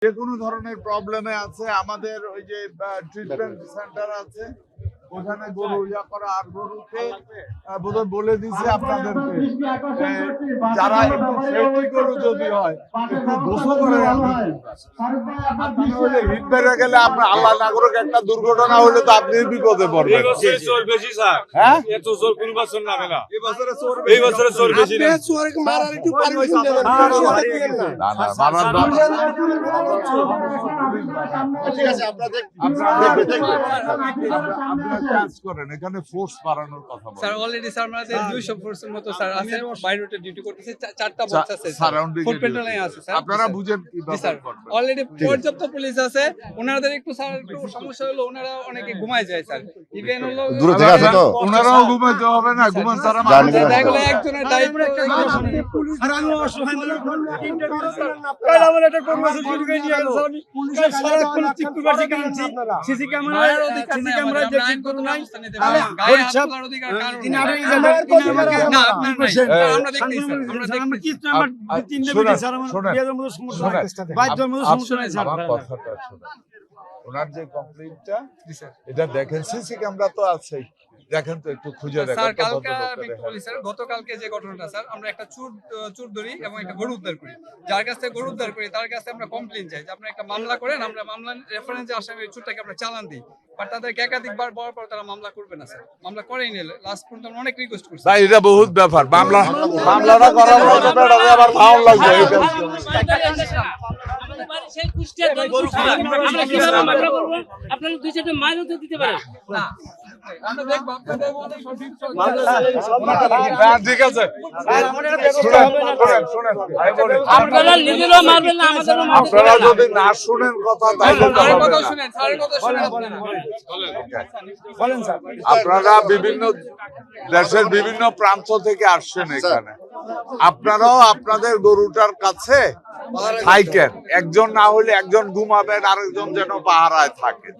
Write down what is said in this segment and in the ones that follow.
যে কোনো ধরনের প্রবলেমে আছে আমাদের ওই যে ট্রিটমেন্ট সেন্টার আছে, ওখানে গরু ইয়া করা। আর গরুকে বোধহয় বলে দিয়েছে আপনাদেরকে, যারা একটু ফেটি গরু যদি হয় একটু গোসল করে হিট বেড়ে গেলে আপনার আল্লাহ না করুক একটা দুর্ঘটনা হলে তো আপনি বিপদে পড়বেন। হ্যাঁ, এই বছরে চোর বেশি না। ঠিক আছে, আপনাদের কাজ করেন, এখানে ফোর্স বাড়ানোর কথা বলেন। স্যার অলরেডি স্যার আমাদের 200 ফোর্সের মতো স্যার আছে, বাইরে রুটে ডিউটি করতেছে, 4টা বক্স আছে সারাউন্ডিং ফুড পেট্রোলিং আছে স্যার। আপনারা বুঝেন কিভাবে স্যার করবেন। অলরেডি পর্যাপ্ত পুলিশ আছে, ওনাদের একটু স্যার একটু সমস্যা হলো, ওনারা অনেকে ঘুমায় যায় স্যার। ইভেন হলো দূরে থেকে আছে তো ওনারাও ঘুমাইতে হবে না, ঘুমান তারা দেখলে একজনের দায়িত্ব আর আমি অসহায় মানুষ কাল আমার একটা কর্মসূচি শুরু করে দিয়ে গেছে। আমি পুলিশের সারাক্ষণ চিকু বাড়ি কাঁদছি, সিসি ক্যামেরায় দেখছি কত নাই। তাহলে পরিচ্ছদ না আমরা দেখতেছি স্যার, আমরা কিছু আমার তিনটা মিনিট স্যার, আমার বিয়ের মধ্যে সমস্যা হয়, বাইরের মধ্যে সমস্যা নাই স্যার। আমার কথাটা শুনুন, ওনার যে কমপ্লেইনটা এটা দেখেন, সিসি ক্যামেরা তো আছেই, দেখেন তো একটু খুঁজে দেখেন। স্যার কালকে আমি একটু বলি স্যার, গতকালকে যে ঘটনাটা স্যার, আমরা একটা চুর ধরি এবং একটা গরু উদ্ধার করি। যার কাছ থেকে গরু উদ্ধার করি তার কাছে আমরা কমপ্লেইন চাই যে আপনি একটা মামলা করেন, আমরা মামলা রেফারেন্সে আসামি চুরটাকে আমরা চালান দিই। বাট তাদেরকে একাধিকবার বলার পর তারা মামলা করবে না স্যার, মামলা করেই নিলে লাস্ট পর্যন্ত আমরা অনেক রিকোয়েস্ট করছি। তাই এটা বহুত ব্যাপার, মামলাটা করা আবার ভালো লাগবে। সেই কুষ্টিয়া আমরা কিভাবে মামলা করব? আপনারা দুই চারটা মাইলও তো দিতে পারেন না। আমরা দেখব আপনাদের মধ্যে সঠিক ঠিক আছে, শুনেন, আপনারা নিজেরাও মারবেন না, আমাদেরও মারবেন। আপনারা যদি না শুনেন কথা তাহলে তো হবে না। শুনেন স্যারের কথা শুনেন আপনারা। বলেন স্যার। আপনারা বিভিন্ন দেশের বিভিন্ন প্রান্ত থেকে আসছেন এখানে, আপনারাও আপনাদের গরুটার কাছে থাকেন, একজন না হলে একজন ঘুমাবেন, আরেকজন যেন পাহারায়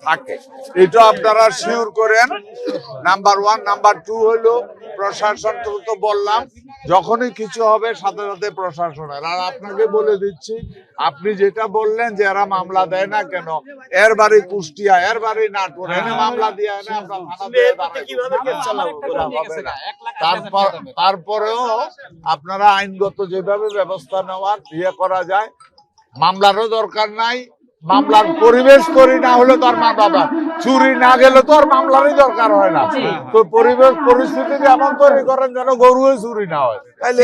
থাকে এটা আপনারা শিওর করেন। নাম্বার 1। নাম্বার 2 হলো প্রশাসন, তো বললাম যখনই কিছু হবে সাথে সাথে প্রশাসনের। আর আপনাকে বলে দিচ্ছি, আপনি যেটা বললেন যে এরা মামলা দেয় না কেন, এর বাড়ি কুষ্টিয়া, এর বাড়ি নাটোর, এনে মামলা দিয়ে এনে আমরা তারপরেও আপনারা আইনগত যেভাবে ব্যবস্থা নেওয়ার করা যায়, মামলারও দরকার নাই। মামলার পরিবেশ করি না হলে তো আর মামলা, চুরি না গেলে তো আর মামলারই দরকার হয় না। তো পরিবেশ পরিস্থিতি এমন তৈরি করেন যেন গরুও চুরি না হয়, তাইলে